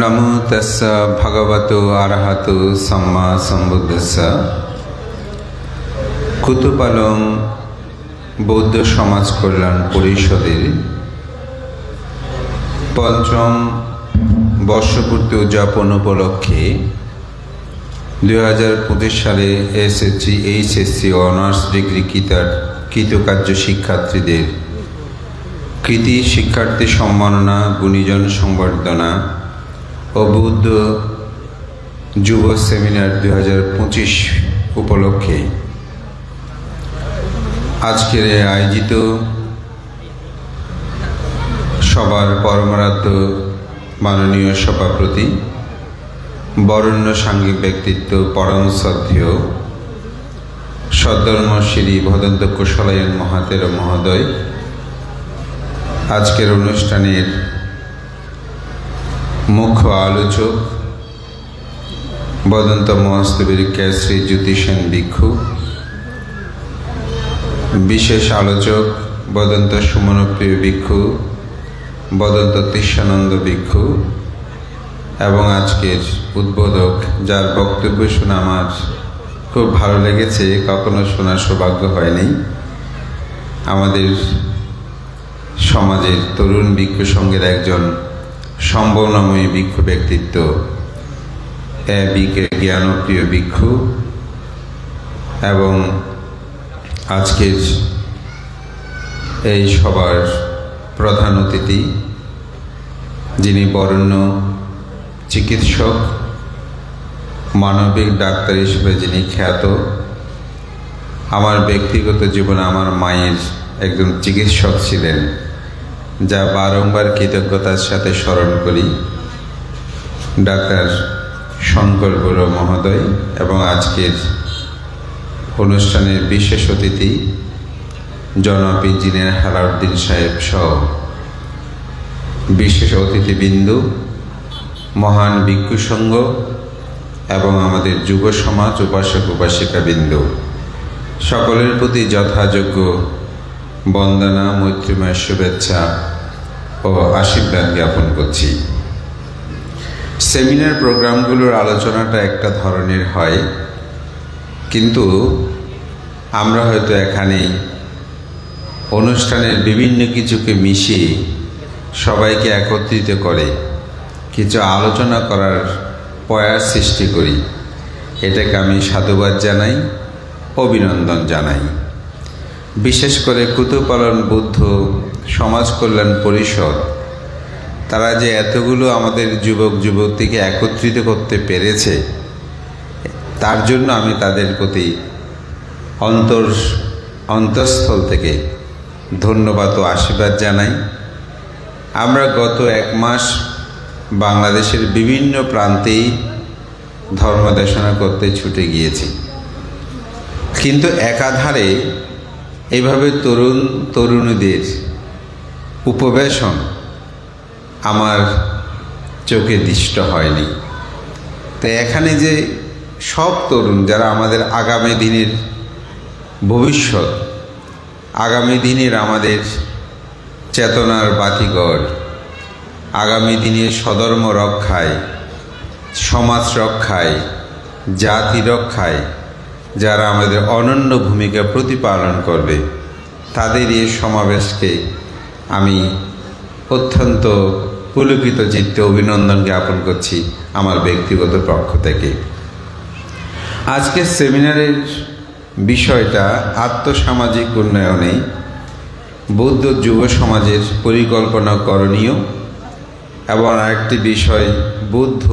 नमो तस्स भगवतो अरहतो सम्मा सम्बुद्धस्स। কুতুপালং বৌদ্ধ সমাজ কল্যাণ পরিষদের পঞ্চম বর্ষপূর্তি উদযাপন উপলক্ষে 2025 সালে এসএসসি এইচএসসি অনার্স ডিগ্রি কৃতকার্য শিক্ষার্থীদের কৃতি শিক্ষার্থী সম্মাননা, গুণীজন সংবর্ধনা ও বৌদ্ধ যুব সেমিনার 2025 উপলক্ষে আজকের আয়োজিত সবার পরমারাধ্য মাননীয় সভাপতি, বরেণ্য সাংঘিক ব্যক্তিত্ব, পরম শ্রদ্ধেয় সদ্ধর্ম শ্রী ভদন্ত কুশলায়ন মহাতের মহোদয়, আজকের অনুষ্ঠানের মুখ্য আলোচক বদন্ত মহাস্তবীর শ্রী জ্যোতিষেন ভিক্ষু, বিশেষ আলোচক বদন্ত সুমনপ্রিয় ভিক্ষু, বদন্ত তৃষ্ণানন্দ ভিক্ষু এবং আজকের উদ্বোধক, যার বক্তব্য শুনে আমার খুব ভালো লেগেছে, কখনো শোনার সৌভাগ্য হয়নি, আমাদের সমাজের তরুণ ভিক্ষু সঙ্গের একজন সম্ভাবনাময়ী ভিক্ষু ব্যক্তিত্ব জ্ঞানপ্রিয় ভিক্ষু এবং আজকের এই সবার প্রধান অতিথি, যিনি বরেণ্য চিকিৎসক, মানবিক ডাক্তার হিসেবে যিনি খ্যাত। আমার ব্যক্তিগত জীবনে আমার মায়ের একজন চিকিৎসক ছিলেন, যা বারংবার কৃতজ্ঞতার সাথে স্মরণ করি, ডাক্তার শঙ্কর বড়ুয়া মহোদয়। এবং আজকের অনুষ্ঠানের বিশেষ অতিথি জনাব ইঞ্জিনিয়ার হেলালুদ্দিন সাহেব সহ বিশেষ অতিথিবৃন্দ, মহান ভিক্ষু সংঘ এবং আমাদের যুব সমাজ, উপাসক উপাসিকাবৃন্দ, সকলের প্রতি যথাযোগ্য বন্দনা, মৈত্রীময় শুভেচ্ছা ও আশীর্বাদ জ্ঞাপন করছি। সেমিনার প্রোগ্রামগুলোর আলোচনাটা একটা ধরনের হয়, কিন্তু আমরা হয়তো এখানে অনুষ্ঠানের বিভিন্ন কিছুকে মিশিয়ে সবাইকে একত্রিত করে কিছু আলোচনা করার প্রয়াস সৃষ্টি করি। এটাকে আমি সাধুবাদ জানাই, অভিনন্দন জানাই। বিশেষ করে কুতুপালং বৌদ্ধ সমাজ কল্যাণ পরিষদ, তারা যে এতগুলো আমাদের যুবক যুবতীকে একত্রিত করতে পেরেছে, তার জন্য আমি তাদের প্রতি অন্তঃস্থল থেকে ধন্যবাদ ও আশীর্বাদ জানাই। আমরা গত 1 মাস বাংলাদেশের বিভিন্ন প্রান্তেই ধর্মদেশনা করতে ছুটে গিয়েছি, কিন্তু একাধারে এইভাবে তরুণীদের উপবেশন আমার চোখে দৃষ্ট হয়নি। তাই এখানে যে সব তরুণ, যারা আমাদের আগামী দিনের ভবিষ্যৎ, আগামী দিনের আমাদের চেতনার বাতিঘর, আগামী দিনের স্বধর্ম রক্ষায়, সমাজ রক্ষায়, জাতি রক্ষায় যারা আমাদের অনন্য ভূমিকা প্রতিপালন করবে, তাদের এই সমাবেশকে আমি অত্যন্ত পুলকিত চিত্তে অভিনন্দন জ্ঞাপন করছি আমার ব্যক্তিগত পক্ষ থেকে। আজকের সেমিনারের বিষয়টা আত্মসামাজিক উন্নয়নে বৌদ্ধ যুব সমাজের পরিকল্পনা করণীয়, এবং আরেকটি বিষয় বৌদ্ধ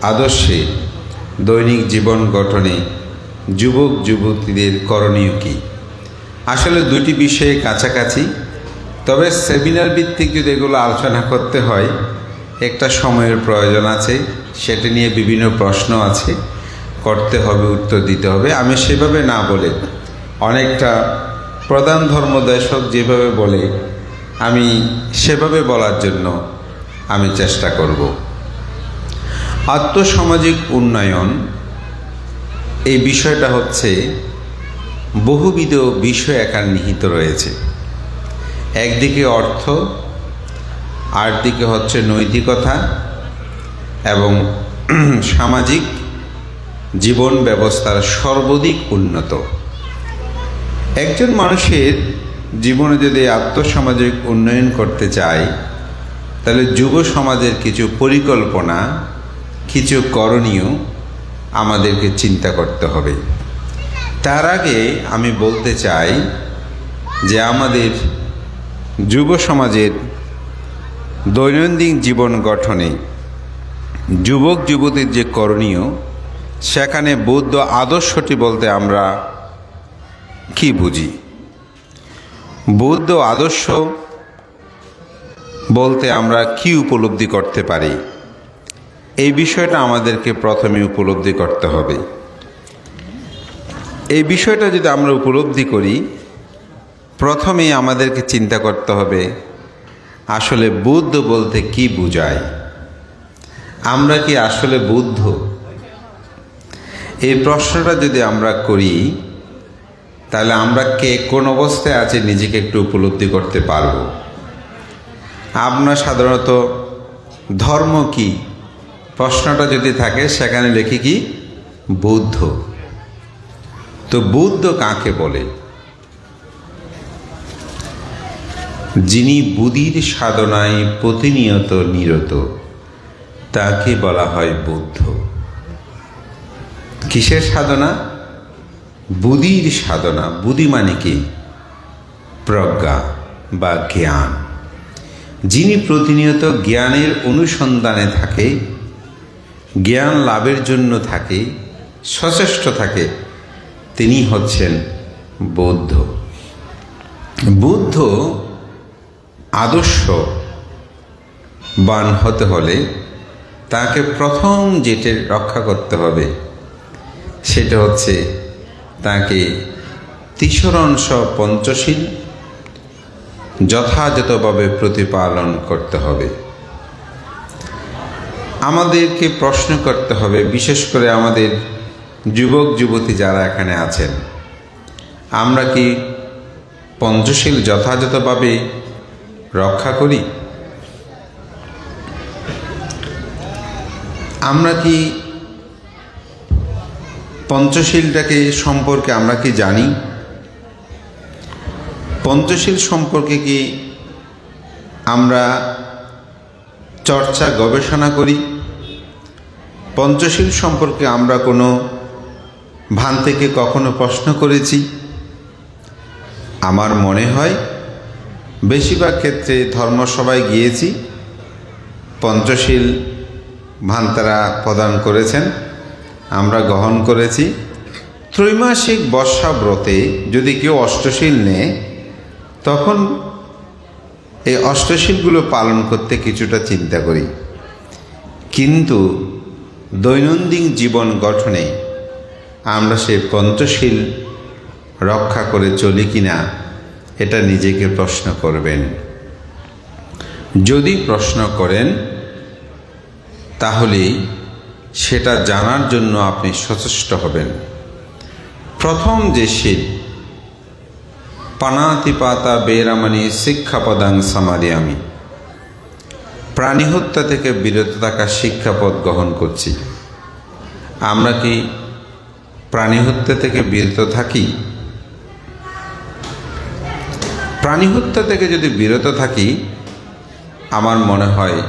আদর্শে দৈনিক জীবন গঠনে যুবক যুবতীদের করণীয় কী। আসলে দুটি বিষয়ে কাছাকাছি, তবে সেমিনার ভিত্তিক যদি এগুলো আলোচনা করতে হয় একটা সময়ের প্রয়োজন আছে, সেটা নিয়ে বিভিন্ন প্রশ্ন আছে, করতে হবে, উত্তর দিতে হবে। আমি সেভাবে না বলে অনেকটা প্রধান ধর্মদেশক যেভাবে বলে আমি সেভাবে বলার জন্য আমি চেষ্টা করব। আত্মসামাজিক উন্নয়ন এই বিষয়টা হচ্ছে বহুবিধ বিষয় এখানে নিহিত রয়েছে। একদিকে অর্থ, আরেকদিকে হচ্ছে নৈতিকতা এবং সামাজিক জীবন ব্যবস্থার সর্বাধিক উন্নত। একজন মানুষের জীবনে যদি আর্থসামাজিক উন্নয়ন করতে চায়, তাহলে যুব সমাজের কিছু পরিকল্পনা, কিছু করণীয় আমাদেরকে চিন্তা করতে হবে। তার আগে আমি বলতে চাই যে আমাদের যুব সমাজের দৈনন্দিন জীবন গঠনে যুবক যুবতীর যে করণীয়, সেখানে বৌদ্ধ আদর্শটি বলতে আমরা কি বুঝি? বৌদ্ধ আদর্শ বলতে আমরা কি উপলব্ধি করতে পারি, এই বিষয়টা আমাদেরকে প্রথমে উপলব্ধি করতে হবে। এই বিষয়টা যদি আমরা উপলব্ধি করি, প্রথমেই আমাদেরকে চিন্তা করতে হবে আসলে বুদ্ধ বলতে কি বোঝায়। আমরা কি আসলে বুদ্ধ? এই প্রশ্নটা যদি আমরা করি, তাহলে আমরা কে কোন অবস্থায় আছে নিজেকে একটু উপলব্ধি করতে পারব। আমরা সাধারণত ধর্ম কি প্রশ্নটা যদি থাকে, সেখানে লিখি কি বুদ্ধ। তো বুদ্ধ কাকে বলে? যিনি বুদ্ধির সাধনায় প্রতিনিয়ত নিরত, তাকে বলা হয় বুদ্ধ। কিসের সাধনা? বুদ্ধির সাধনা। বুদ্ধি মানে কি? প্রজ্ঞা বা জ্ঞান। যিনি প্রতিনিয়ত জ্ঞানের অনুসন্ধানে থাকে, জ্ঞান লাভের জন্য থাকে, সচেষ্ট থাকে, তিনি হচ্ছেন বৌদ্ধ। বুদ্ধ আদর্শবান হতে হলে তাকে প্রথম যেটা রক্ষা করতে হবে, সেটা হচ্ছে তাকে তিসরংশ পঞ্চশীল যথাযথভাবে প্রতিপালন করতে হবে। আমাদেরকে প্রশ্ন করতে হবে, বিশেষ করে আমাদের যুবক যুবতী যারা এখানে আছেন, আমরা কি পঞ্চশীল যথাযথভাবে রক্ষা করি? আমরা কি পঞ্চশীলটাকে সম্পর্কে আমরা কি জানি? পঞ্চশীল সম্পর্কে কি আমরা চর্চা গবেষণা করি? পঞ্চশীল সম্পর্কে আমরা কোনো ভান্তিকে কখনো প্রশ্ন করেছি? আমার মনে হয় বেশিরভাগ ক্ষেত্রে ধর্মসভায় গিয়েছি, পঞ্চশীল ভান্তারা প্রদান করেছেন, আমরা গ্রহণ করেছি। ত্রৈমাসিক বর্ষাব্রতে যদি কেউ অষ্টশীল নেয়, তখন এই অষ্টশীলগুলো পালন করতে কিছুটা চিন্তা করি। কিন্তু দৈনন্দিন জীবন গঠনে আমরা সেই পঞ্চশীল রক্ষা করে চলি কিনা, এটা নিজেকে প্রশ্ন করবেন। যদি প্রশ্ন করেন, তাহলে সেটা জানার জন্য আপনি সচেষ্ট হবেন। প্রথম যে শীল, পানাতিপাতা বেরামানি শিক্ষাপদাং সমাদিয়ামি, প্রাণী হত্যা থেকে বিরত থাকার শিক্ষাপদ গ্রহণ করছি। আমরা কি প্রাণী হত্যা থেকে বিরত থাকি? প্রাণী হত্যা থেকে যদি বিরত থাকি, আমার মনে হয়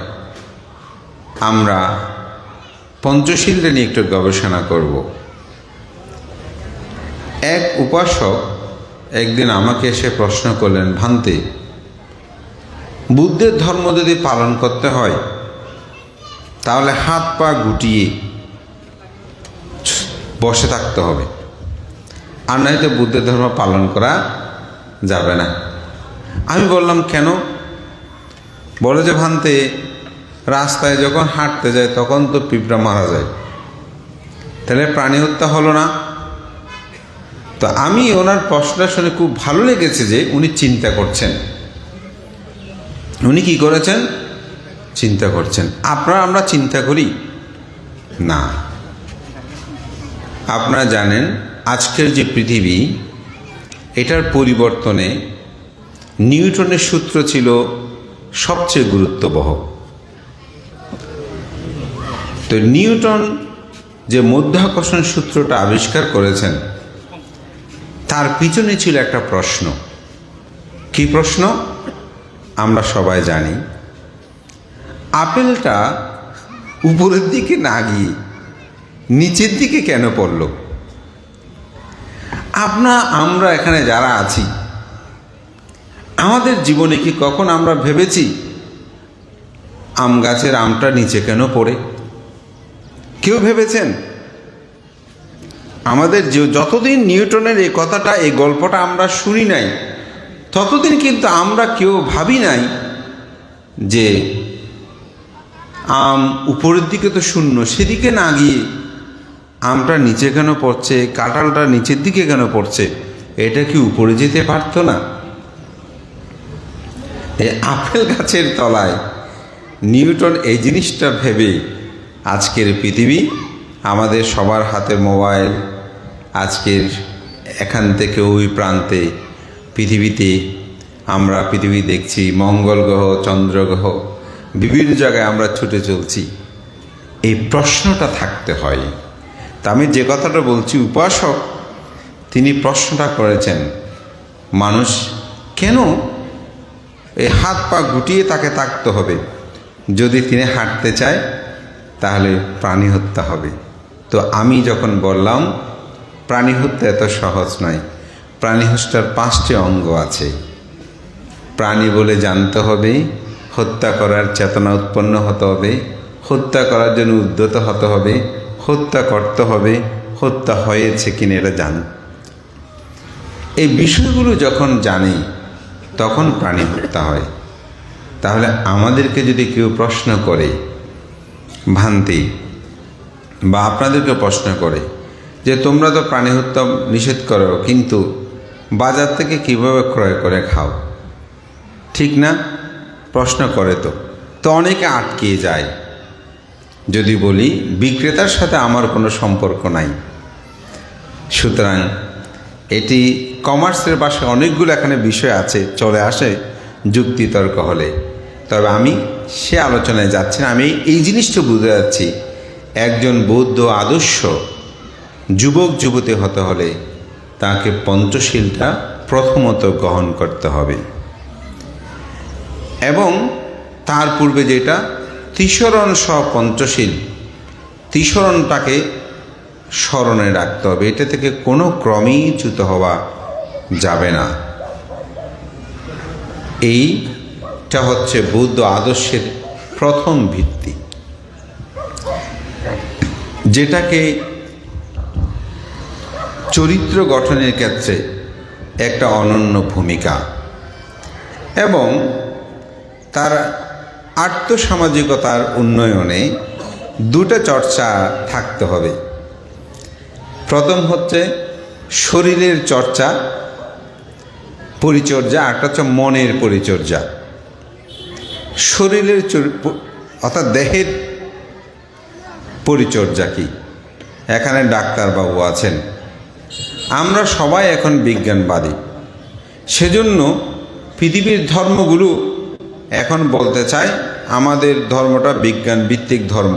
আমরা পঞ্চশীলটা নিয়ে একটু গবেষণা করব। এক উপাসক একদিন আমাকে এসে প্রশ্ন করলেন, ভান্তে, বুদ্ধের ধর্ম যদি পালন করতে হয়, তাহলে হাত পা গুটিয়ে বসে থাকতে হবে, আর নয়তো বুদ্ধের ধর্ম পালন করা যাবে না। আমি বললাম, কেন? বলে যে, ভান্তে, রাস্তায় যখন হাঁটতে যায় তখন তো পিঁপড়া মারা যায়, তাহলে প্রাণী হত্যা হলো না? তো আমি ওনার প্রশ্নটা শুনে খুব ভালো লেগেছে যে উনি চিন্তা করছেন। উনি কি করেছেন? চিন্তা করছেন। আমরা চিন্তা করি না। আপনারা জানেন, আজকের যে পৃথিবী, এটার পরিবর্তনে নিউটনের সূত্র ছিল সবচেয়ে গুরুত্ববহ। তো নিউটন যে মাধ্যাকর্ষণ সূত্রটা আবিষ্কার করেছেন, তার পিছনে ছিল একটা প্রশ্ন। কি প্রশ্ন? আমরা সবাই জানি, আপেলটা উপরের দিকে না গিয়ে নিচের দিকে কেন পড়ল? আমরা এখানে যারা আছি, আমাদের জীবনে কি কখন আমরা ভেবেছি আম গাছের আমটা নিচে কেন পড়ে? কেউ ভেবেছেন? আমাদের যতদিন নিউটনের এই কথাটা, এই গল্পটা আমরা শুনি নাই, ততদিন কিন্তু আমরা কেউ ভাবি নাই যে আম উপরের দিকে তো শূন্য, সেদিকে না গিয়ে আমটা নিচে কেন পড়ছে, কাঁঠালটা নিচের দিকে কেন পড়ছে? এটা কি উপরে যেতে পারতো না? এই আপেল গাছের তলায় নিউটন এই জিনিসটা ভেবে আজকের পৃথিবী, আমাদের সবার হাতে মোবাইল, আজকের এখান থেকে ওই প্রান্তে পৃথিবীতে আমরা পৃথিবী দেখছি, মঙ্গল গ্রহ, চন্দ্র গ্রহ, বিভিন্ন জায়গায় আমরা ছুটে চলছি। এই প্রশ্নটা থাকতে হয়। তা আমি যে কথাটা বলছি, উপাসক তিনি প্রশ্নটা করেছেন, মানুষ কেন এই হাত পা গুটিয়ে তাকে থাকতে হবে? যদি তিনি হাঁটতে চায় তাহলে প্রাণী হত্যা হবে। তো আমি যখন বললাম প্রাণী হত্যা এত সহজ নয়, প্রাণী হত্যার 5টি অঙ্গ আছে। প্রাণী বলে জানতে হবে, হত্যা করার চেতনা উৎপন্ন হতে হবে, হত্যা করার জন্য উদ্যত হতে হবে, হত্যা করতে হবে, হত্যা হয়েছে কিনা এটা জান। এই বিষয়গুলো যখন জানি তখন প্রাণী হত্যা হয়। তাহলে আমাদেরকে যদি কেউ প্রশ্ন করে, ভ্রান্তি, বা আপনাদেরকে প্রশ্ন করে যে তোমরা তো প্রাণী হত্যা নিষেধ করো, কিন্তু বাজার থেকে কিভাবে ক্রয় করে খাও, ঠিক না? প্রশ্ন করে তো অনেকে আটকিয়ে যায়। যদি বলি বিক্রেতার সাথে আমার কোনো সম্পর্ক নাই। সুতরাং এটি কমার্সের ভাষায় অনেকগুলো এখানে বিষয় আছে, চলে আসে যুক্তিতর্ক হলে। তবে আমি সে আলোচনায় যাচ্ছি না। আমি এই জিনিসটা বুঝতে যাচ্ছি, একজন বৌদ্ধ আদর্শ যুবক যুবতী হতে হলে তাকে পঞ্চশীলটা প্রথমত গ্রহণ করতে হবে, এবং তার পূর্বে যেটা ত্রিশরণ সহ পঞ্চশীল, ত্রিশরণটাকে স্মরণে রাখতে হবে। এটা থেকে কোনো ক্রমেই চ্যুত হওয়া যাবে না। এইটা হচ্ছে বৌদ্ধ আদর্শের প্রথম ভিত্তি, যেটাকে চরিত্র গঠনের ক্ষেত্রে একটা অনন্য ভূমিকা, এবং তার আর্থসামাজিকতার উন্নয়নে দুটো চর্চা থাকতে হবে। প্রথম হচ্ছে শরীরের চর্চা, পরিচর্যা, একটা হচ্ছে মনের পরিচর্যা। শরীরের অর্থাৎ দেহের পরিচর্যা কি? এখানে ডাক্তারবাবু আছেন, আমরা সবাই এখন বিজ্ঞানবাদী। সেজন্য পৃথিবীর ধর্মগুলো এখন বলতে চায় আমাদের ধর্মটা বিজ্ঞান ভিত্তিক ধর্ম।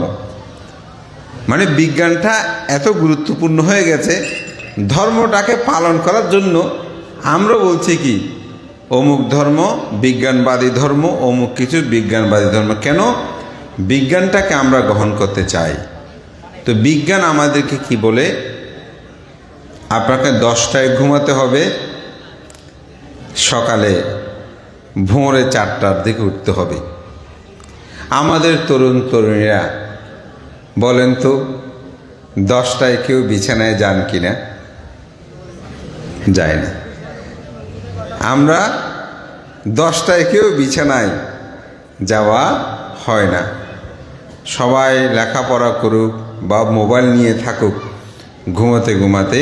মানে বিজ্ঞানটা এত গুরুত্বপূর্ণ হয়ে গেছে, ধর্মটাকে পালন করার জন্য আমরা বলছি কি অমুক ধর্ম বিজ্ঞানবাদী ধর্ম, অমুক কিছু বিজ্ঞানবাদী ধর্ম। কেন? বিজ্ঞানটাকে আমরা গ্রহণ করতে চাই। তো বিজ্ঞান আমাদেরকে কি বলে? আপনাকে 10টায় ঘুমাতে হবে, সকালে ভোরে 4টার দিকে উঠতে হবে। আমাদের তরুণ তরুণীরা বলেন তো 10টায় কেউ বিছানায় যান কিনা? যায় না। আমরা 10টায় কেউ বিছানায় যাওয়া হয় না। সবাই লেখাপড়া করুক বা মোবাইল নিয়ে থাকুক, ঘুমাতে ঘুমাতে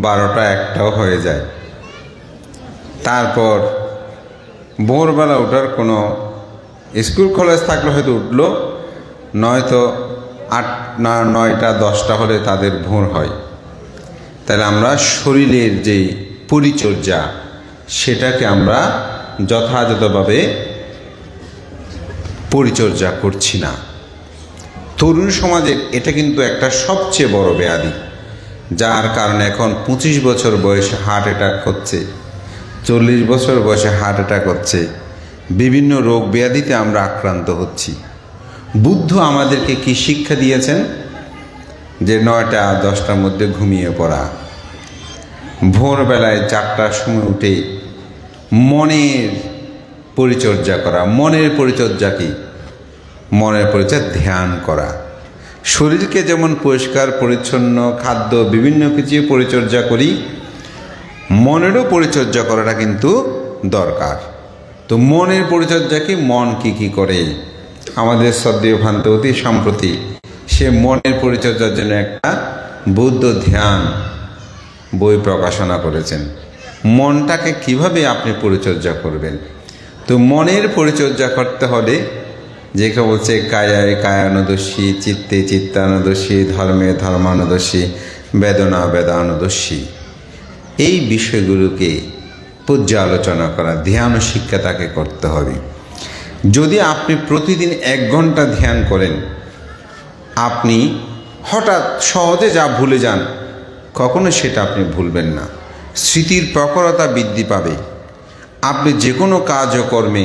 12টা 1টাও হয়ে যায়। তারপর ভোরবেলা ওঠার কোনো স্কুল কলেজ থাকলে হয়তো উঠলো, নয়তো 9টা 10টা হলে তাদের ভোর হয়। তাহলে আমরা শরীরের যে পরিচর্যা, সেটাকে আমরা যথাযথভাবে পরিচর্যা করছি না। তরুণ সমাজের এটা কিন্তু একটা সবচেয়ে বড় ব্যাধি, যার কারণে এখন 25 বছর বয়সে হার্ট অ্যাটাক হচ্ছে, 40 বছর বয়সে হার্ট অ্যাটাক হচ্ছে, বিভিন্ন রোগ ব্যাধিতে আমরা আক্রান্ত হচ্ছি। বুদ্ধ আমাদেরকে কি শিক্ষা দিয়েছেন? যে 9টা 10টার মধ্যে ঘুমিয়ে পড়া, ভোরবেলায় 4টার সময় উঠে মনের পরিচর্যা করা। মনের পরিচর্যা কি? মনের পরিচর্যা ধ্যান করা। শরীরকে যেমন পরিষ্কার পরিচ্ছন্ন খাদ্য বিভিন্ন কিছু পরিচর্যা করি, মনেরও পরিচর্যা করাটা কিন্তু দরকার। তো মনের পরিচর্যা কি? মন কি করে? আমাদের শ্রদ্ধেয় ভান্তবতী সম্প্রতি সে মনের পরিচর্যার জন্য একটা বুদ্ধ ধ্যান বই প্রকাশনা করেছেন। মনটাকে কিভাবে আপনি পরিচর্যা করবেন? তো মনের পরিচর্যা করতে হলে, যেটা বলছে কায়ায় কায়ানুদর্শী, চিত্তে চিত্তানুদর্শী, ধর্মে ধর্মানুদর্শী, বেদনা বেদানুদর্শী, এই বিষয়গুলোকে পর্যালোচনা করা, ধ্যান শিক্ষা তাকে করতে হবে। যদি আপনি প্রতিদিন 1 ঘন্টা ধ্যান করেন, আপনি হঠাৎ সহজে যা ভুলে যান, কখনো সেটা আপনি ভুলবেন না। স্মৃতির প্রখরতা বৃদ্ধি পাবে। আপনি যে কোনো কাজ ও কর্মে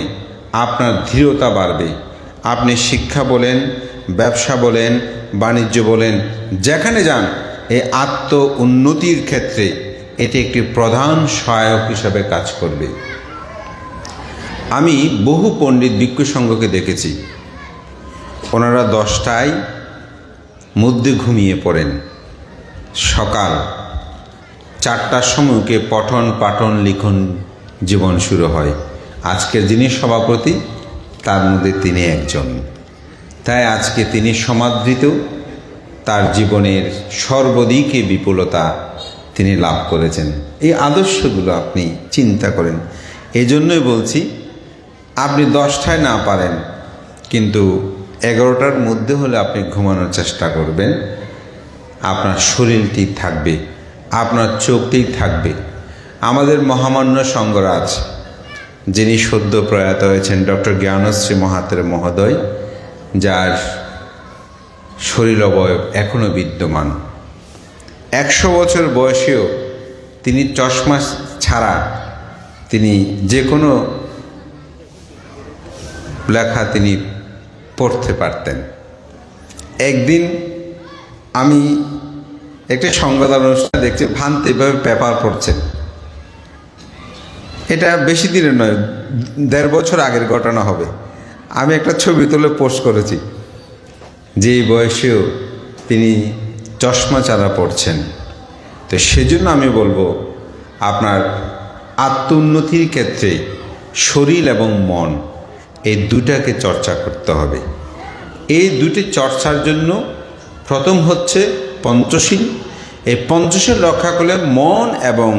আপনার দৃঢ়তা বাড়বে। আপনি শিক্ষা বলেন, ব্যবসা বলেন, বাণিজ্য বলেন, যেখানে যান এই আত্ম উন্নতির ক্ষেত্রে এটি একটি প্রধান সহায়ক হিসাবে কাজ করবে। আমি বহু পণ্ডিত ভিক্ষু সংঘকে দেখেছি, ওনারা 10টায় মধ্যে ঘুমিয়ে পড়েন, সকাল 4টার সময়কে পঠন পাঠন লিখন জীবন শুরু হয়। আজকের যিনি সভাপতি, তার মধ্যে তিনি একজন। তাই আজকে তিনি সমাদৃত, তার জীবনের সর্বদিকে বিপুলতা তিনি লাভ করেছেন। এই আদর্শগুলো আপনি চিন্তা করেন। এই জন্যই বলছি, আপনি 10টায় না পারেন, কিন্তু 11টার মধ্যে হলে আপনি ঘুমানোর চেষ্টা করবেন। আপনার শরীরটি থাকবে, আপনার চোখটি থাকবে। আমাদের মহামান্য সঙ্গরাজ, যিনি সদ্য প্রয়াত হয়েছেন, ডক্টর জ্ঞানশ্রী মহাতের মহোদয়, যার শরীর অবয়ব এখনও বিদ্যমান, 100 বছর বয়সেও তিনি চশমা ছাড়া তিনি যে কোনো লেখা তিনি পড়তে পারতেন। একদিন আমি একটা সংবাদ অনুষ্ঠান দেখছি, ভান্তে এভাবে পেপার পড়ছেন। এটা বেশি দিনের নয়, 1.5 বছর আগের ঘটনা হবে। আমি একটা ছবি তুলে পোস্ট করেছি, যে বয়সেও তিনি চশমা ছাড়া পড়ছেন। তো সেজন্য আমি বলবো, আপনার আত্ম উন্নতির ক্ষেত্রে শরীর এবং মন এই দুটাকে চর্চা করতে হবে। এই দুটি চর্চার জন্য প্রথম হচ্ছে পঞ্চশীল। এই পঞ্চশীল রক্ষা করলে মন এবং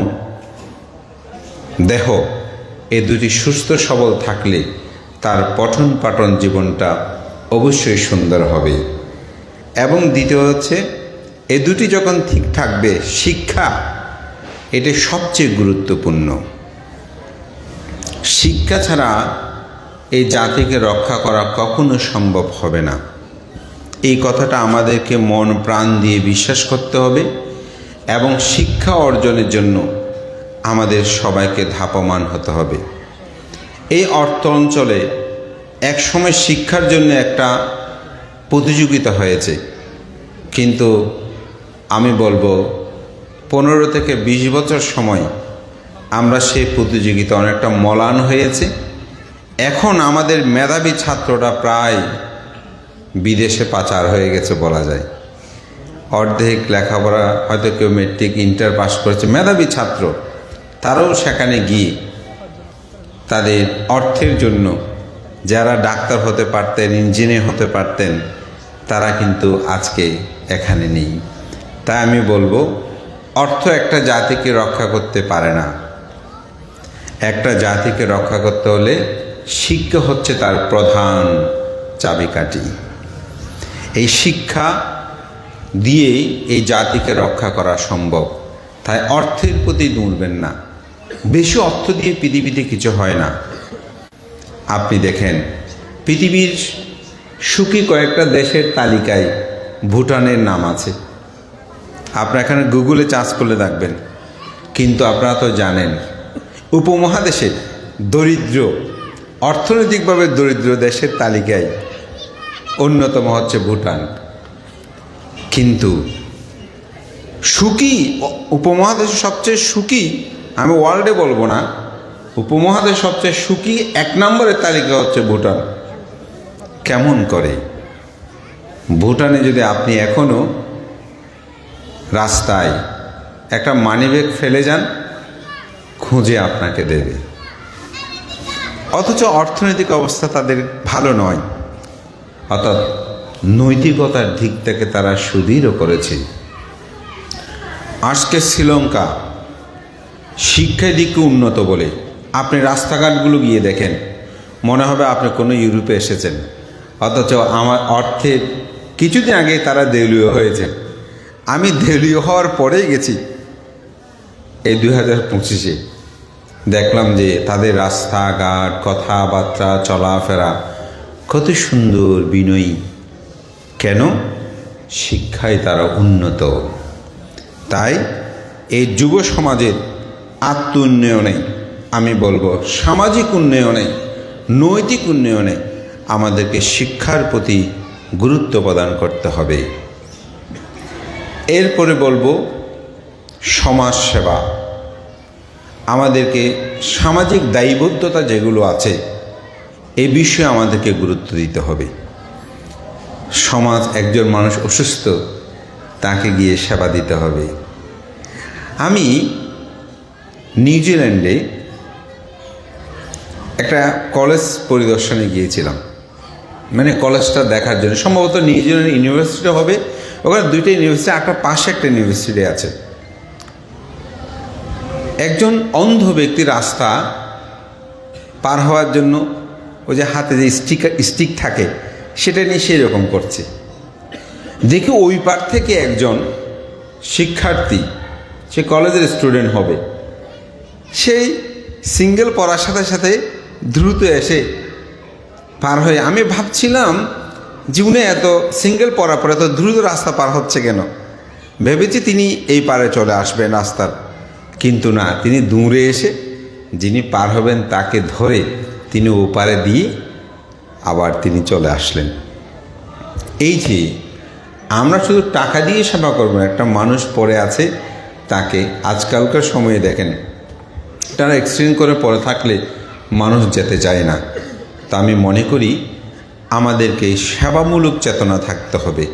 দেহ এই দুটি সুস্থ সবল থাকলে তার পঠন পাঠন জীবনটা অবশ্যই সুন্দর হবে। এবং দ্বিতীয় হচ্ছে, এ দুটি যখন ঠিক থাকবে, শিক্ষা এটি সবচেয়ে গুরুত্বপূর্ণ। শিক্ষা ছাড়া এই জাতিকে রক্ষা করা কখনো সম্ভব হবে না। এই কথাটা আমাদেরকে মন প্রাণ দিয়ে বিশ্বাস করতে হবে এবং শিক্ষা অর্জনের জন্য আমাদের সবাইকে ধাপমান হতে হবে। এই অর্থ অঞ্চলে একসময় শিক্ষার জন্য একটা প্রতিযোগিতা হয়েছে, কিন্তু আমি বলবো 15 থেকে 20 বছর সময় আমরা সেই প্রতিযোগিতা অনেকটা ম্লান হয়েছে। এখন আমাদের মেধাবী ছাত্ররা প্রায় বিদেশে পাচার হয়ে গেছে বলা যায়। অর্ধেক লেখাপড়া, হয়তো কেউ মেট্রিক ইন্টার পাস করেছে, মেধাবী ছাত্র, তারাও সেখানে গিয়ে তাদের অর্থের জন্য, যারা ডাক্তার হতে পারতেন, ইঞ্জিনিয়ার হতে পারতেন, তারা কিন্তু আজকে এখানে নেই। তাই আমি বলবো, অর্থ একটা জাতিকে রক্ষা করতে পারে না। একটা জাতিকে রক্ষা করতে হলে শিক্ষা হচ্ছে তার প্রধান চাবিকাঠি। এই শিক্ষা দিয়েই এই জাতিকে রক্ষা করা সম্ভব। তাই অর্থের প্রতি দৌড়বেন না, বেশি অর্থ দিয়ে পৃথিবীতে কিছু হয় না। আপনি দেখেন পৃথিবীর সুখী কয়েকটা দেশের তালিকায় ভুটানের নাম আছে। আপনারা এখানে গুগলে সার্চ করলে দেখবেন। কিন্তু আপনারা তো জানেন উপমহাদেশের দরিদ্র, অর্থনৈতিকভাবে দরিদ্র দেশের তালিকায় অন্যতম হচ্ছে ভুটান। কিন্তু সুখী উপমহাদেশের সবচেয়ে সুখী, আমি ওয়ার্ল্ডে বলবো না, উপমহাদেশ সবচেয়ে সুখী 1 নম্বরের তালিকা হচ্ছে ভুটান। কেমন করে? ভুটানে যদি আপনি এখনও রাস্তায় একটা মানিব্যাগ ফেলে যান, খুঁজে আপনাকে দেবে। অথচ অর্থনৈতিক অবস্থা তাদের ভালো নয়, অর্থাৎ নৈতিকতার দিক থেকে তারা সুদৃঢ় করেছে। আজকে শ্রীলঙ্কা শিক্ষার দিকে উন্নত বলে আপনি রাস্তাঘাটগুলো গিয়ে দেখেন, মনে হবে আপনি কোনো ইউরোপে এসেছেন। অথচ আমার অর্থের কিছুদিন আগে তারা দেউলিয়া হয়েছে। আমি দেউলিয়া হওয়ার পরেই গেছি এই 2025-এ, দেখলাম যে তাদের রাস্তাঘাট, কথাবার্তা, চলাফেরা কত সুন্দর, বিনয়ী। কেন? শিক্ষায় তারা উন্নত। তাই এই যুব সমাজের আত্ম উন্নয়নে, আমি বলবো সামাজিক উন্নয়নে, নৈতিক উন্নয়নে আমাদেরকে শিক্ষার প্রতি গুরুত্ব প্রদান করতে হবে। এরপরে বলবো সমাজ সেবা। আমাদেরকে সামাজিক দায়বদ্ধতা যেগুলো আছে এ বিষয়ে আমাদেরকে গুরুত্ব দিতে হবে। সমাজ, একজন মানুষ অসুস্থ, তাকে গিয়ে সেবা দিতে হবে। আমি নিউজিল্যান্ডে একটা কলেজ পরিদর্শনে গিয়েছিলাম, মানে কলেজটা দেখার জন্য। সম্ভবত নিউজিল্যান্ড ইউনিভার্সিটি হবে, ওখানে 2টা ইউনিভার্সিটি, একটা পাশে একটা ইউনিভার্সিটি আছে। একজন অন্ধ ব্যক্তি রাস্তা পার হওয়ার জন্য ওই যে হাতে যে স্টিক থাকে সেটা নিয়ে সেই রকম করছে। দেখে ওই পার থেকে একজন শিক্ষার্থী, সে কলেজের স্টুডেন্ট হবে, সেই সিঙ্গেল পড়ার সাথে সাথে দ্রুত এসে পার হয়ে, আমি ভাবছিলাম জীবনে এত সিঙ্গেল পড়ার পরে এত দ্রুত রাস্তা পার হচ্ছে কেন। ভেবেছি তিনি এই পারে চলে আসবেন রাস্তার, কিন্তু না, তিনি দূরে এসে যিনি পার হবেন তাকে ধরে তিনি ওপারে দিয়ে আবার তিনি চলে আসলেন। এই যে আমরা শুধু টাকা দিয়ে সেবা করবো না, একটা মানুষ পড়ে আছে তাকে, আজকালকার সময়ে দেখেন তারা অ্যাক্সিডেন্ট করে পড়ে থাকলে মানুষ যেতে চায় না। তা আমি মনে করি আমাদেরকে সেবামূলক চেতনা থাকতে হবে।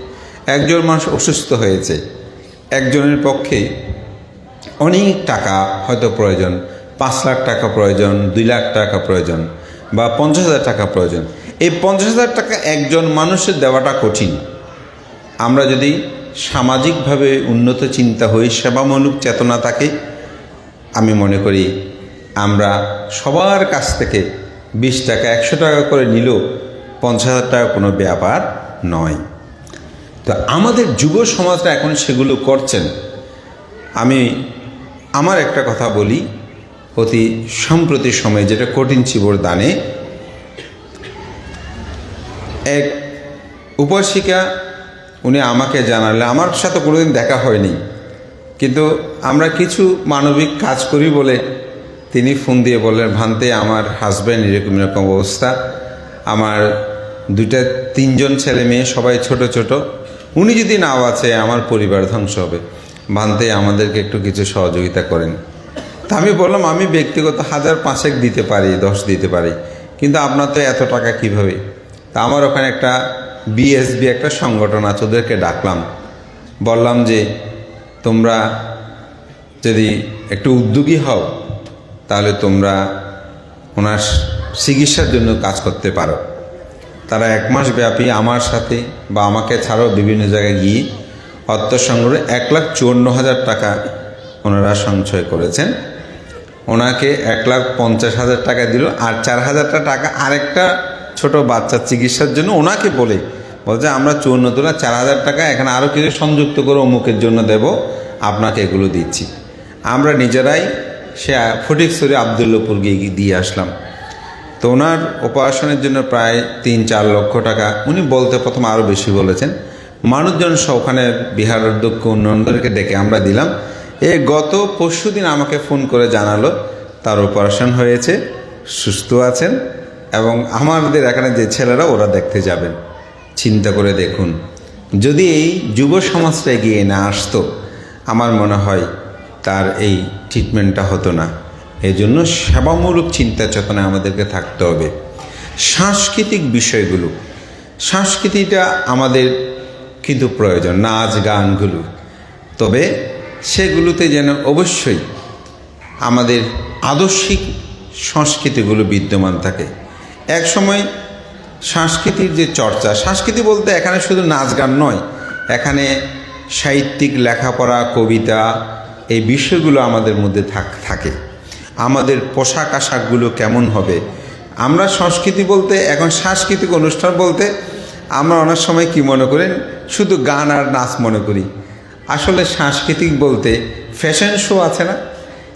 একজন মানুষ অসুস্থ হয়েছে, একজনের পক্ষে অনেক টাকা হয়তো প্রয়োজন, 5 লাখ টাকা প্রয়োজন, 2 লাখ টাকা প্রয়োজন, বা 50,000 টাকা প্রয়োজন। এই 50,000 টাকা একজন মানুষের দেওয়াটা কঠিন। আমরা যদি সামাজিকভাবে উন্নত চিন্তা হই, সেবামূলক চেতনা থাকে, আমি মনে করি আমরা সবার কাছ থেকে 20 টাকা 100 টাকা করে নিলেও 50,000 টাকা কোনো ব্যাপার নয়। তো আমাদের যুব সমাজটা এখন সেগুলো করছেন। আমি আমার একটা কথা বলি, অতি সম্প্রতি সময়ে যেটা কঠিন চিবর দানে, এক উপাসিকা উনি আমাকে জানালে, আমার সাথে কোনোদিন দেখা হয়নি, কিন্তু আমরা কিছু মানবিক কাজ করি বলে তিনি ফোন দিয়ে বললেন, ভান্তে আমার হাজব্যান্ড এরকম এরকম অবস্থা, আমার 2-3জন ছেলে মেয়ে সবাই ছোট ছোট, উনি যদি নাও আছে আমার পরিবার ধ্বংস হবে, ভান্তে আমাদেরকে একটু কিছু সহযোগিতা করেন। তা আমি বললাম আমি ব্যক্তিগত 1000-5 দিতে পারি, 10 দিতে পারি, কিন্তু আপনার তো এত টাকা কিভাবে? তা আমার ওখানে একটা বিএসবি একটা সংগঠন আছে, ওদেরকে ডাকলাম, বললাম যে তোমরা যদি একটু উদ্যোগী হও তাহলে তোমরা ওনার চিকিৎসার জন্য কাজ করতে পারো। তারা 1 মাস ব্যাপী আমার সাথে বা আমাকে ছাড়াও বিভিন্ন জায়গায় গিয়ে অর্থ সংগ্রহে 1,54,000 টাকা ওনারা সঞ্চয় করেছেন। ওনাকে 1,50,000 টাকা দিল, আর 4,000 টাকা আরেকটা ছোট বাচ্চার চিকিৎসার জন্য ওনাকে বলছে আমরা 54 তোলা 4,000 টাকা এখানে আরও কিছু সংযুক্ত করে অমুকের জন্য দেব, আপনাকে এগুলো দিচ্ছি। আমরা নিজেরাই সে ফটিকছড়ি আবদুল্লাপুর গিয়ে দিয়ে আসলাম। তো ওনার অপারেশনের জন্য প্রায় 3-4 লক্ষ টাকা উনি বলতে প্রথম আরও বেশি বলেছেন। মানুষজন সহ ওখানে বিহার অধ্যক্ষ উন্নয়নকে ডেকে আমরা দিলাম। গত পরশুদিন আমাকে ফোন করে জানালো তার অপারেশন হয়েছে, সুস্থ আছেন এবং আমাদের এখানে যে ছেলেরা ওরা দেখতে যাবেন। চিন্তা করে দেখুন, যদি এই যুব সমাজটা এগিয়ে না আসতো আমার মনে হয় তার এই ট্রিটমেন্টটা হতো না। এই জন্য সেবামূলক চিন্তা চেতনায় আমাদেরকে থাকতে হবে। সাংস্কৃতিক বিষয়গুলো, সংস্কৃতিটা আমাদের কিন্তু প্রয়োজন, নাচ গানগুলো, তবে সেগুলোতে যেন অবশ্যই আমাদের আদর্শিক সংস্কৃতিগুলো বিদ্যমান থাকে। এক সময় সংস্কৃতির যে চর্চা, সংস্কৃতি বলতে এখানে শুধু নাচ গান নয়, এখানে সাহিত্যিক লেখাপড়া, কবিতা, এই বিষয়গুলো আমাদের মধ্যে থাকে। আমাদের পোশাক আশাকগুলো কেমন হবে, আমরা সংস্কৃতি বলতে এখন সাংস্কৃতিক অনুষ্ঠান বলতে আমরা অনেক সময় কি মনে করি, শুধু গান আর নাচ মনে করি। আসলে সাংস্কৃতিক বলতে ফ্যাশন শো আছে না,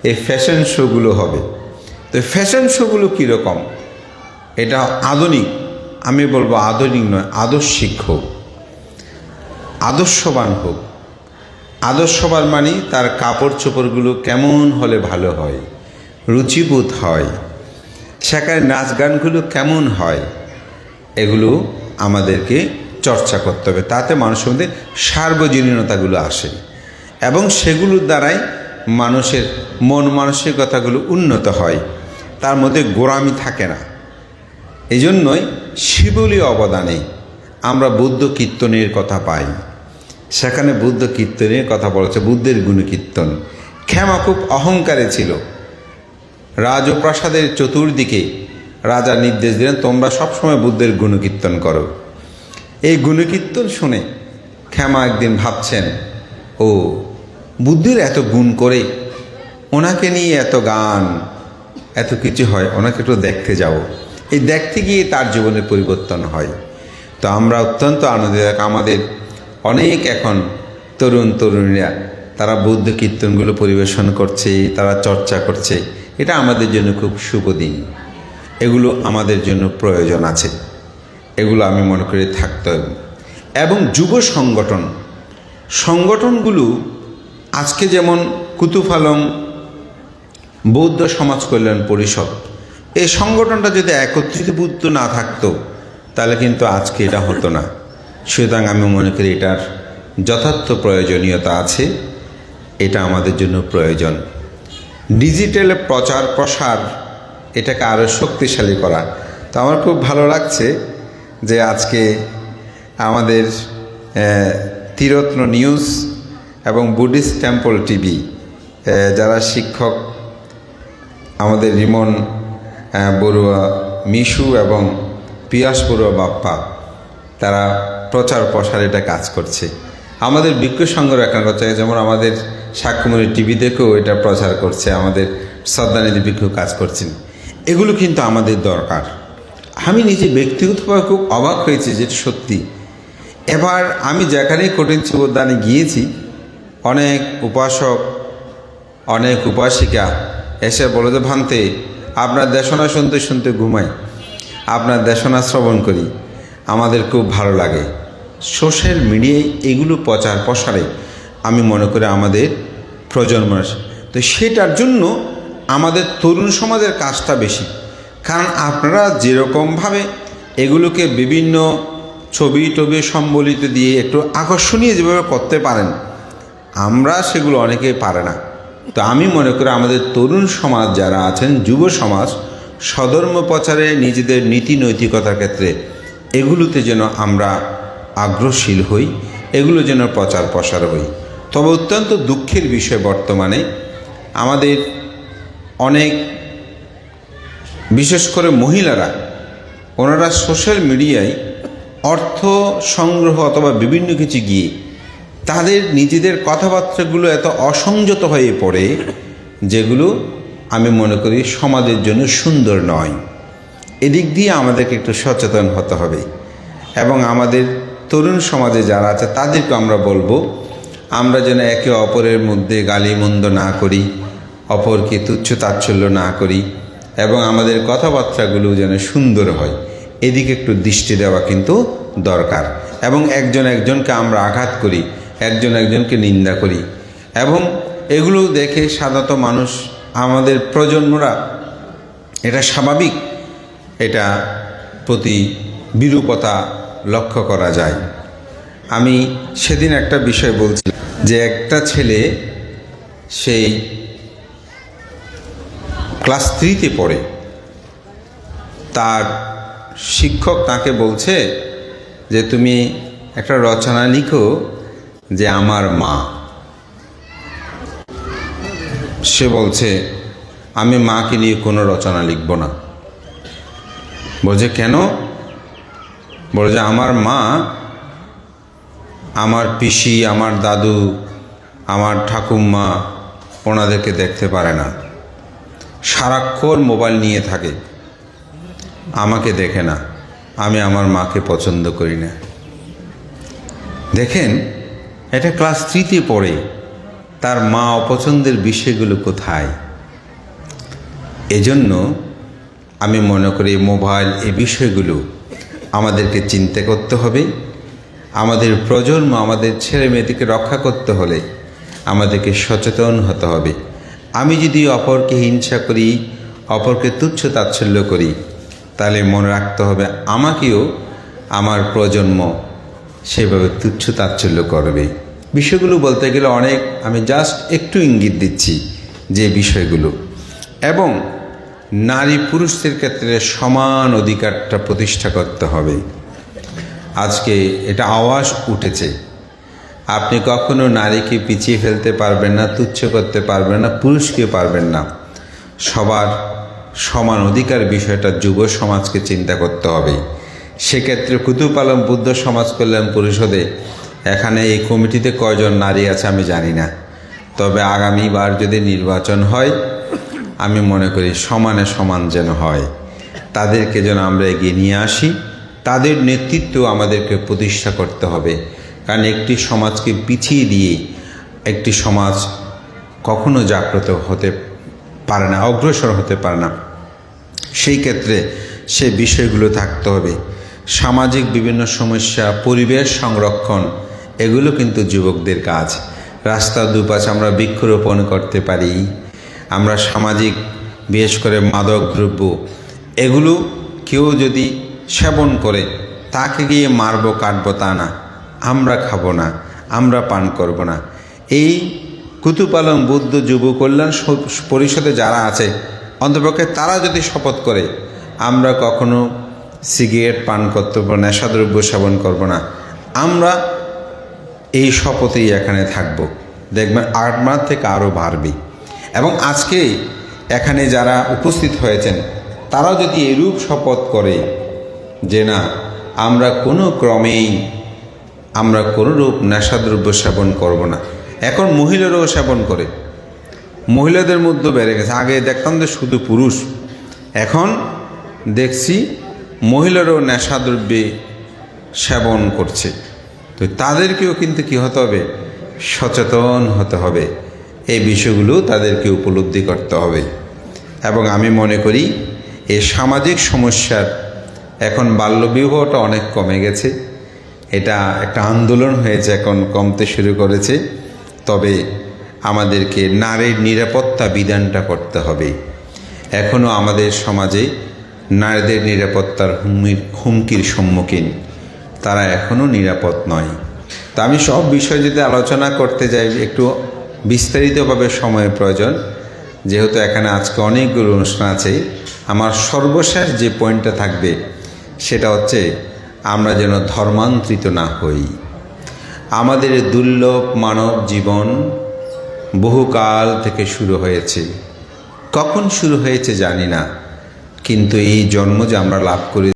এই ফ্যাশন শোগুলো হবে। তো ফ্যাশন শোগুলো কীরকম, এটা আধুনিক, আমি বলবো আধুনিক নয়, আদর্শিক হোক, আদর্শবান হোক। আদর্শবান মানে তার কাপড় চোপড়গুলো কেমন হলে ভালো হয়, রুচিবোধ হয়, সেখানে নাচ গানগুলো কেমন হয়, এগুলো আমাদেরকে চর্চা করতে হবে। তাতে মানুষের মধ্যে সার্বজনীনতাগুলো আসে এবং সেগুলোর দ্বারাই মানুষের মন মানসিকতাগুলো উন্নত হয়, তার মধ্যে গোঁড়ামি থাকে না। এই জন্যই শিবলীয় অবদানে আমরা বুদ্ধ কীর্তনের কথা পাই। সেখানে বুদ্ধ কীর্তনের কথা বলেছে, বুদ্ধের গুণকীর্তন। ক্ষমা খুব অহংকারে ছিল। রাজপ্রাসাদের চতুর্দিকে রাজা নির্দেশ দিলেন, তোমরা সবসময় বুদ্ধের গুণকীর্তন করো। এই গুণকীর্তন শুনে ক্ষমা একদিন ভাবছেন, ও বুদ্ধের এত গুণ করে, ওনাকে নিয়ে এত গান, এত কিছু হয়, ওনাকে একটু দেখতে যাও। এই দেখতে গিয়ে তার জীবনের পরিবর্তন হয়। তো আমরা অত্যন্ত আনন্দিত, আমাদের অনেক এখন তরুণ তরুণীরা তারা বুদ্ধ কীর্তনগুলো পরিবেশন করছে, তারা চর্চা করছে। এটা আমাদের জন্য খুব শুভ দিন, এগুলো আমাদের জন্য প্রয়োজন আছে, এগুলো আমি মনে করি থাকতে হবে। এবং যুব সংগঠনগুলো আজকে যেমন কুতুফালং বৌদ্ধ সমাজ কল্যাণ পরিষদ, এই সংগঠনটা যদি একত্রিতবদ্ধ না থাকতো তাহলে কিন্তু আজকে এটা হতো না। সুতরাং আমি মনে করি এটার যথার্থ প্রয়োজনীয়তা আছে, এটা আমাদের জন্য প্রয়োজন। ডিজিটাল প্রচার প্রসার, এটাকে আরও শক্তিশালী করা। তো আমার খুব ভালো লাগছে যে আজকে আমাদের ত্রিরত্ন নিউজ এবং বুদ্ধিস্ট টেম্পল টিভি, যারা শিক্ষক আমাদের রিমন বড়ুয়া, মিশু এবং পিয়াস বড়ুয়া বাপ্পা, তারা প্রচার প্রসারে কাজ করছে। আমাদের বিজ্ঞ সংঘের একটা কথা, যেমন আমাদের সাক্ষ্যমণি টিভি থেকেও এটা প্রচার করছে, আমাদের শ্রদ্ধানিধি বিজ্ঞ কাজ করছেন। এগুলো কিন্তু আমাদের দরকার। আমি নিজে ব্যক্তিগতভাবে খুব অবাক হয়েছি, যেটা সত্যি। এবার আমি যেখানেই কঠিন চিবোদ্দানে গিয়েছি, অনেক উপাসক, অনেক উপাসিকা এসে বলে যে, ভান্তে আপনার দেশনা শুনতে শুনতে ঘুমাই, আপনার দেশনা শ্রবণ করি, আমাদের খুব ভালো লাগে। সোশ্যাল মিডিয়ায় এগুলো প্রচার প্রসারে আমি মনে করি আমাদের প্রজন্ম, তো সেটার জন্য আমাদের তরুণ সমাজের কাজটা বেশি। কারণ আপনারা যেরকমভাবে এগুলোকে বিভিন্ন ছবি টবি সম্বলিত দিয়ে একটু আকর্ষণীয় যেভাবে করতে পারেন, আমরা সেগুলো অনেকেই পারে না। তো আমি মনে করি আমাদের তরুণ সমাজ যারা আছেন, যুব সমাজ, স্বধর্ম প্রচারে নিজেদের নীতি নৈতিকতার ক্ষেত্রে এগুলোতে যেন আমরা আগ্রহশীল হই, এগুলো যেন প্রচার প্রসার হই। তবে অত্যন্ত দুঃখের বিষয়, বর্তমানে আমাদের অনেক, বিশেষ করে মহিলারা, ওনারা সোশ্যাল মিডিয়ায় অর্থ সংগ্রহ অথবা বিভিন্ন কিছু গিয়ে তাদের নিজেদের কথাবার্তাগুলো এত অসংযত হয়ে পড়ে, যেগুলো আমি মনে করি সমাজের জন্য সুন্দর নয়। এদিক দিয়ে আমাদেরকে একটু সচেতন হতে হবে এবং আমাদের তরুণ সমাজে যারা আছে তাদেরকে আমরা বলবো, আমরা যেন একে অপরের মধ্যে গালিমন্দ না করি, অপরকে তুচ্ছ তাচ্ছল্য না করি এবং আমাদের কথাবার্তাগুলো যেন সুন্দর হয়, এদিকে একটু দৃষ্টি দেওয়া কিন্তু দরকার। এবং একজন একজনকে আমরা আঘাত করি, একজন একজনকে নিন্দা করি, এবং এগুলো দেখে সাধারণত মানুষ, আমাদের প্রজন্মরা, এটা স্বাভাবিক, এটা প্রতি বিরূপতা লক্ষ্য করা যায়। আমি সেদিন একটা বিষয় বলছিলাম যে একটা ছেলে সেই ক্লাস 3-তে পড়ে, তার শিক্ষক তাকে বলছে যে তুমি একটা রচনা লিখো যে আমার মা। সে বলছে আমি মাকে নিয়ে কোনো রচনা লিখব না। বলছে কেন? বলছে আমার মা আমার পিসি, আমার দাদু, আমার ঠাকুমা ওনাদেরকে দেখতে পারে না, সারাক্ষণ মোবাইল নিয়ে থাকে, আমাকে দেখে না, আমি আমার মাকে পছন্দ করি না। দেখেন, এটা ক্লাস 3-তে পড়ে, তার মা অপছন্দের বিষয়গুলো কোথায়? এজন্য আমি মনে করি মোবাইল, এই বিষয়গুলো আমাদেরকে চিন্তা করতে হবে। আমাদের প্রজন্ম, আমাদের ছেলে মেয়েদেরকে রক্ষা করতে হলে আমাদেরকে সচেতন হতে হবে। আমি যদি অপরকে হিংসা করি, অপরকে তুচ্ছ তাচ্ছল্য করি, তাহলে মনে রাখতে হবে আমাকেও আমার প্রজন্ম সেভাবে তুচ্ছ তাচ্ছল্য করবে। বিষয়গুলো বলতে গেলে অনেক, আমি জাস্ট একটু ইঙ্গিত দিচ্ছি যে বিষয়গুলো। এবং নারী পুরুষদের ক্ষেত্রে সমান অধিকারটা প্রতিষ্ঠা করতে হবে। আজকে এটা আওয়াজ উঠেছে, আপনি কখনো নারীকে পিছিয়ে ফেলতে পারবেন না, তুচ্ছ করতে পারবেন না, পুরুষকে পারবেন না। সবার সমান অধিকার বিষয়টা যুব সমাজকে চিন্তা করতে হবে। সেক্ষেত্রে কুতুপালং বুদ্ধ সমাজ কল্যাণ পরিষদে এখানে এই কমিটিতে কয়জন নারী আছে আমি জানি না, তবে আগামীবার যদি নির্বাচন হয় আমি মনে করি সমানে সমান যেন হয়, তাদেরকে যেন আমরা এগিয়ে নিয়ে আসি। তাদের নেতৃত্ব আমাদেরকে প্রতিষ্ঠা করতে হবে, কারণ একটি সমাজকে পিছিয়ে দিয়ে একটি সমাজ কখনো জাগ্রত হতে পারে না, অগ্রসর হতে পারে না। সেই ক্ষেত্রে সে বিষয়গুলো থাকতে হবে। সামাজিক বিভিন্ন সমস্যা, পরিবেশ সংরক্ষণ, এগুলো কিন্তু যুবকদের কাজ। রাস্তার দুপাশে আমরা বৃক্ষরোপণ করতে পারি। আমরা সামাজিক, বিশেষ করে মাদক দ্রব্য, এগুলো কেউ যদি সেবন করে তাকে গিয়ে মারবো কাটবো তা না, আমরা খাবো না, আমরা পান করব না। এই কুতুপালং বুদ্ধ যুব কল্যাণ পরিষদে যারা আছে, অন্তপক্ষে তারা যদি শপথ করে আমরা কখনো সিগারেট পান করতে পারবো, নেশাদ্রব্য সেবন করব না, আমরা এই শপথেই এখানে থাকব, দেখবেন 8 মাস থেকে আরও বাড়বে। এবং আজকে এখানে যারা উপস্থিত হয়েছেন তারাও যদি এরূপ শপথ করে যে না, আমরা কোনো ক্রমেই আমরা কোনোরূপ নেশাদ্রব্য সেবন করব না। এখন মহিলারাও সেবন করে, মহিলাদের মধ্যে বেড়ে গেছে। আগে দেখতাম যে শুধু পুরুষ, এখন দেখছি মহিলারাও নেশাদ্রব্যে সেবন করছে। তো তাদেরকেও কিন্তু কী হতে হবে, সচেতন হতে হবে, এই বিষয়গুলো তাদেরকে উপলব্ধি করতে হবে। এবং আমি মনে করি এই সামাজিক সমস্যার, এখন বাল্যবিবাহটা অনেক কমে গেছে, এটা একটা আন্দোলন হয়েছে, এখন কমতে শুরু করেছে। তবে আমাদেরকে নারীর নিরাপত্তা বিধানটা করতে হবে। এখনও আমাদের সমাজে নারীদের নিরাপত্তার হুমকির সম্মুখীন, তারা এখনও নিরাপদ নয়। তো আমি সব বিষয় যদি আলোচনা করতে যাই একটু বিস্তারিতভাবে সময়ের প্রয়োজন, যেহেতু এখানে আজকে অনেকগুলো অনুষ্ঠান আছে। আমার সর্বশেষ যে পয়েন্টটা থাকবে সেটা হচ্ছে আমরা যেন ধর্মান্তরিত না হই। আমাদের দুর্লভ মানব জীবন বহুকাল থেকে শুরু হয়েছে, কখন শুরু হয়েছে জানি না, কিন্তু এই জন্ম যে আমরা লাভ করি